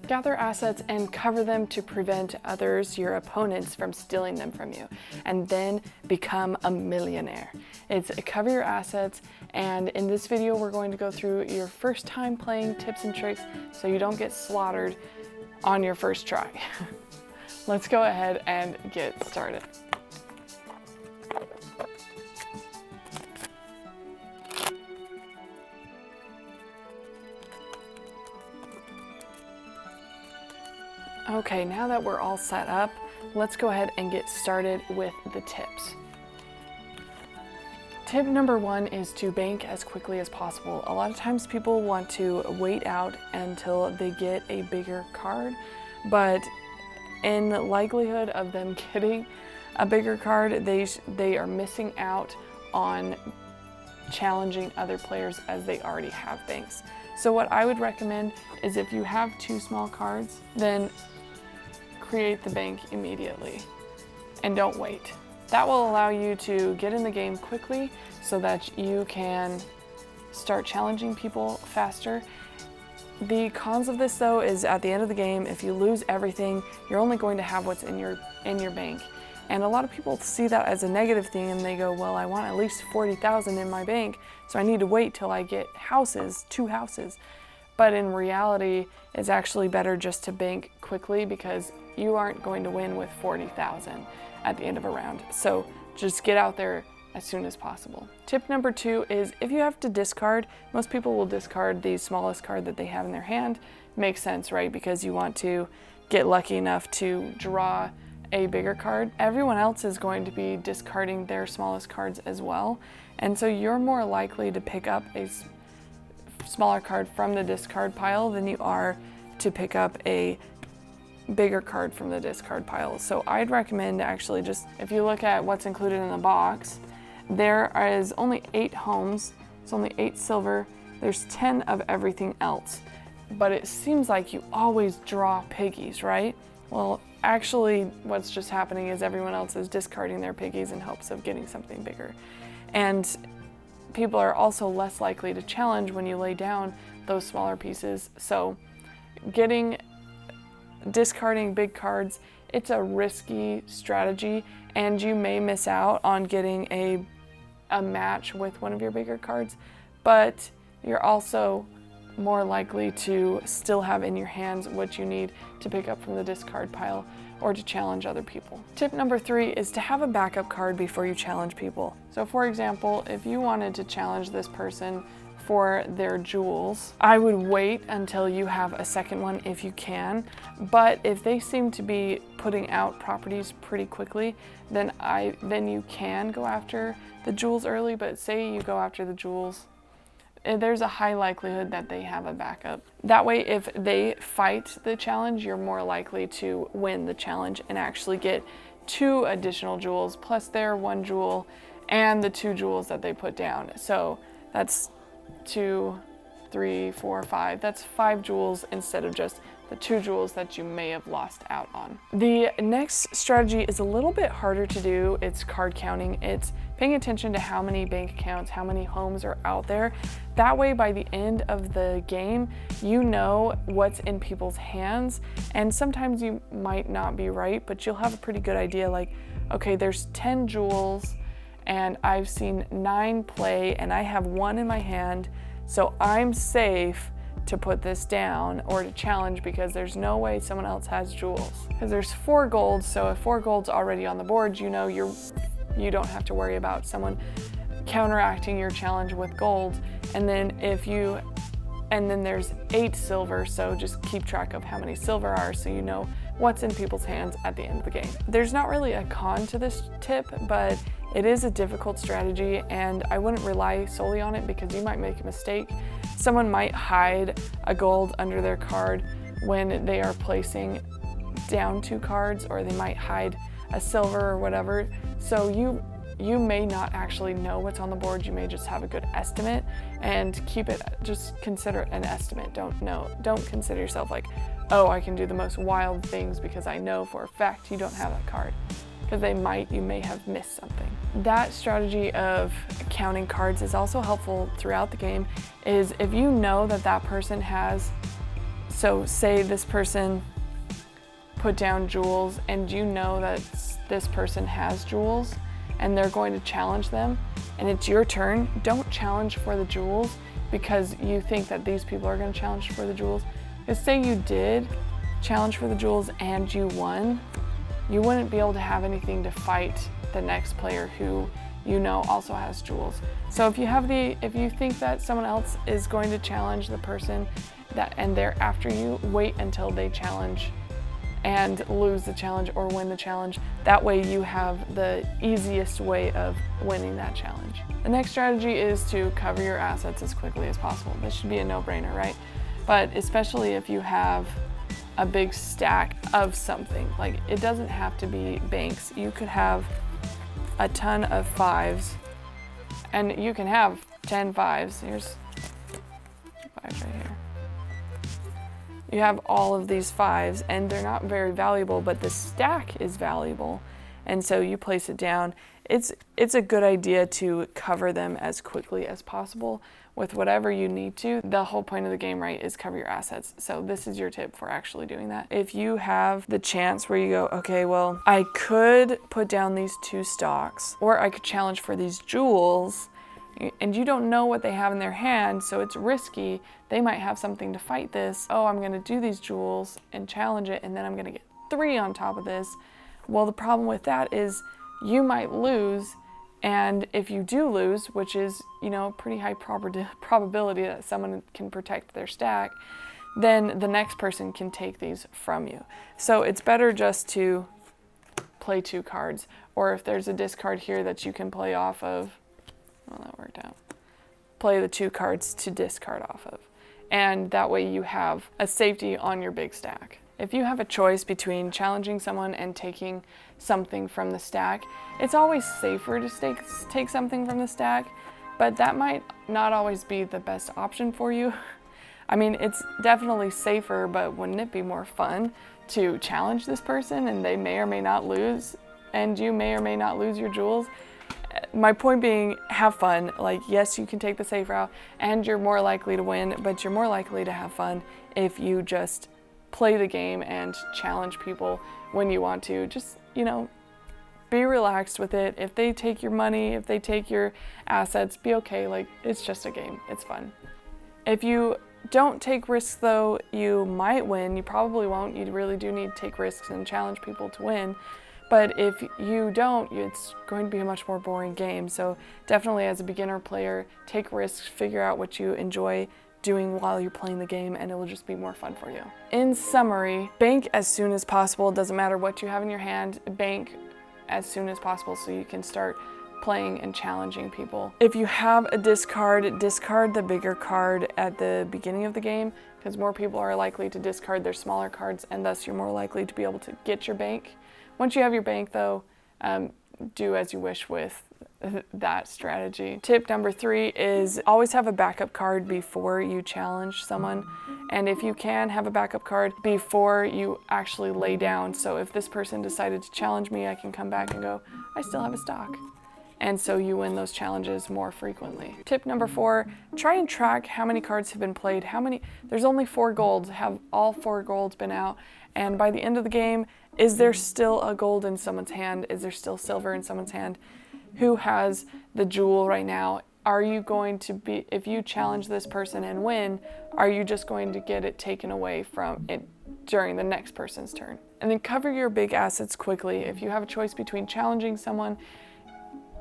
Gather assets and cover them to prevent others, your opponents, from stealing them from you, and then become a millionaire. It's cover your assets, and in this video we're going to go through your first time playing tips and tricks so you don't get slaughtered on your first try. Let's go ahead and get started. Okay, now that we're all set up, let's go ahead and get started with the tips. Tip number one is to bank as quickly as possible. A lot of times people want to wait out until they get a bigger card, but in the likelihood of them getting a bigger card, they are missing out on challenging other players as they already have banks. So what I would recommend is if you have two small cards, then create the bank immediately and don't wait. That will allow you to get in the game quickly so that you can start challenging people faster. The cons of this though is at the end of the game, if you lose everything, you're only going to have what's in your bank. And a lot of people see that as a negative thing and they go, well, I want at least 40,000 in my bank, so I need to wait till I get two houses. But in reality, it's actually better just to bank quickly because you aren't going to win with 40,000 at the end of a round. So just get out there as soon as possible. Tip number two is if you have to discard, most people will discard the smallest card that they have in their hand. Makes sense, right? Because you want to get lucky enough to draw a bigger card. Everyone else is going to be discarding their smallest cards as well. And so you're more likely to pick up a smaller card from the discard pile than you are to pick up a bigger card from the discard pile. So I'd recommend actually just, if you look at what's included in the box, there is only 8 homes, it's only 8 silver, there's 10 of everything else. But it seems like you always draw piggies, right? Well, actually what's just happening is everyone else is discarding their piggies in hopes of getting something bigger. And people are also less likely to challenge when you lay down those smaller pieces. So discarding big cards, it's a risky strategy and you may miss out on getting a match with one of your bigger cards, but you're also more likely to still have in your hands what you need to pick up from the discard pile or to challenge other people. Tip number 3 is to have a backup card before you challenge people. So for example, if you wanted to challenge this person for their jewels, I would wait until you have a second one if you can, but if they seem to be putting out properties pretty quickly, then you can go after the jewels early. But say you go after the jewels, there's a high likelihood that they have a backup. That way, if they fight the challenge, you're more likely to win the challenge and actually get 2 additional jewels plus their 1 jewel and the 2 jewels that they put down. So that's 2, 3, 4, 5. That's 5 jewels instead of just the 2 jewels that you may have lost out on. The next strategy is a little bit harder to do. It's card counting. It's paying attention to how many bank accounts, how many homes are out there. That way, by the end of the game, you know what's in people's hands. And sometimes you might not be right, but you'll have a pretty good idea like, okay, there's 10 jewels and I've seen 9 play and I have 1 in my hand, so I'm safe to put this down or to challenge because there's no way someone else has jewels. Because there's 4 golds, so if 4 gold's already on the board, you know you don't have to worry about someone counteracting your challenge with gold. And then there's 8 silver, so just keep track of how many silver are so you know what's in people's hands at the end of the game. There's not really a con to this tip, but it is a difficult strategy and I wouldn't rely solely on it because you might make a mistake. Someone might hide a gold under their card when they are placing down 2 cards, or they might hide a silver or whatever. So you may not actually know what's on the board. You may just have a good estimate and just consider it an estimate. Don't consider yourself like, oh, I can do the most wild things because I know for a fact you don't have that card. Because you may have missed something. That strategy of counting cards is also helpful throughout the game, is if you know that that person has So say this person put down jewels and you know that this person has jewels and they're going to challenge them and it's your turn, don't challenge for the jewels because you think that these people are going to challenge for the jewels. Because say you did challenge for the jewels and you won, you wouldn't be able to have anything to fight the next player who you know also has jewels. So if you think that someone else is going to challenge the person and they're after you, wait until they challenge and lose the challenge or win the challenge. That way you have the easiest way of winning that challenge. The next strategy is to cover your assets as quickly as possible. This should be a no-brainer, right? But especially if you have a big stack of something, like it doesn't have to be banks. You could have a ton of fives and you can have 10 fives. Here's fives right here. You have all of these fives and they're not very valuable, but the stack is valuable. And so you place it down. It's a good idea to cover them as quickly as possible with whatever you need to. The whole point of the game, right, is cover your assets. So this is your tip for actually doing that. If you have the chance where you go, okay, well, I could put down these 2 stocks or I could challenge for these jewels, and you don't know what they have in their hand, so it's risky. They might have something to fight this. Oh, I'm gonna do these jewels and challenge it, and then I'm gonna get 3 on top of this. Well, the problem with that is you might lose, and if you do lose, which is, pretty high probability that someone can protect their stack, then the next person can take these from you. So it's better just to play 2 cards, or if there's a discard here that you can play off of, well, that worked out. Play the 2 cards to discard off of. And that way you have a safety on your big stack. If you have a choice between challenging someone and taking something from the stack, it's always safer to take something from the stack, but that might not always be the best option for you. I mean, it's definitely safer, but wouldn't it be more fun to challenge this person and they may or may not lose, and you may or may not lose your jewels? My point being, have fun. Like, yes, you can take the safe route and you're more likely to win, but you're more likely to have fun if you just play the game and challenge people when you want to. Just, be relaxed with it. If they take your money, if they take your assets, be okay. Like, it's just a game. It's fun. If you don't take risks though, you might win. You probably won't. You really do need to take risks and challenge people to win. But if you don't, it's going to be a much more boring game. So definitely as a beginner player, take risks, figure out what you enjoy doing while you're playing the game, and it will just be more fun for you. In summary, bank as soon as possible. It doesn't matter what you have in your hand, bank as soon as possible so you can start playing and challenging people. If you have a discard the bigger card at the beginning of the game, because more people are likely to discard their smaller cards, and thus you're more likely to be able to get your bank. Once you have your bank though, do as you wish with that strategy. Tip number 3 is always have a backup card before you challenge someone. And if you can, have a backup card before you actually lay down. So if this person decided to challenge me, I can come back and go, I still have a stock. And so you win those challenges more frequently. Tip number 4, try and track how many cards have been played. There's only 4 golds. Have all 4 golds been out? And by the end of the game, is there still a gold in someone's hand? Is there still silver in someone's hand? Who has the jewel right now? Are you going to be, if you challenge this person and win, are you just going to get it taken away from it during the next person's turn? And then cover your big assets quickly. If you have a choice between challenging someone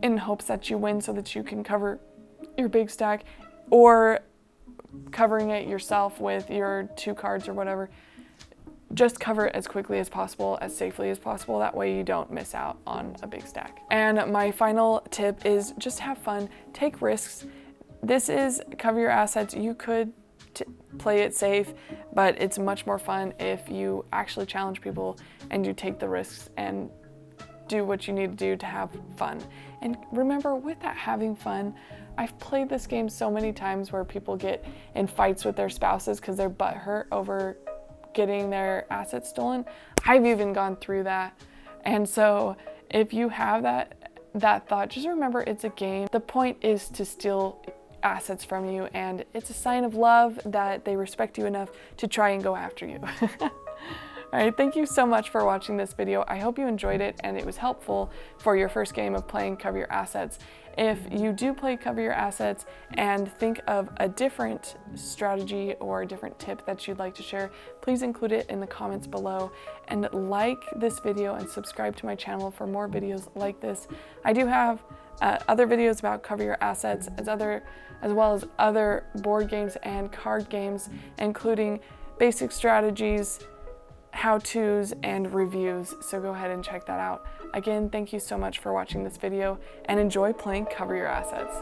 in hopes that you win so that you can cover your big stack, or covering it yourself with your 2 cards or whatever, just cover it as quickly as possible, as safely as possible. That way you don't miss out on a big stack. And my final tip is just have fun, take risks. This is cover your assets. You could play it safe, but it's much more fun if you actually challenge people and you take the risks and do what you need to do to have fun. And remember, with that having fun, I've played this game so many times where people get in fights with their spouses because they're butthurt over getting their assets stolen. I've even gone through that. And so if you have that thought, just remember it's a game. The point is to steal assets from you, and it's a sign of love that they respect you enough to try and go after you. All right, thank you so much for watching this video. I hope you enjoyed it and it was helpful for your first game of playing Cover Your Assets. If you do play Cover Your Assets and think of a different strategy or a different tip that you'd like to share, please include it in the comments below, and like this video and subscribe to my channel for more videos like this. I do have other videos about Cover Your Assets as well as other board games and card games, including basic strategies, how-tos, and reviews, so go ahead and check that out. Again, thank you so much for watching this video, and enjoy playing Cover Your Assets.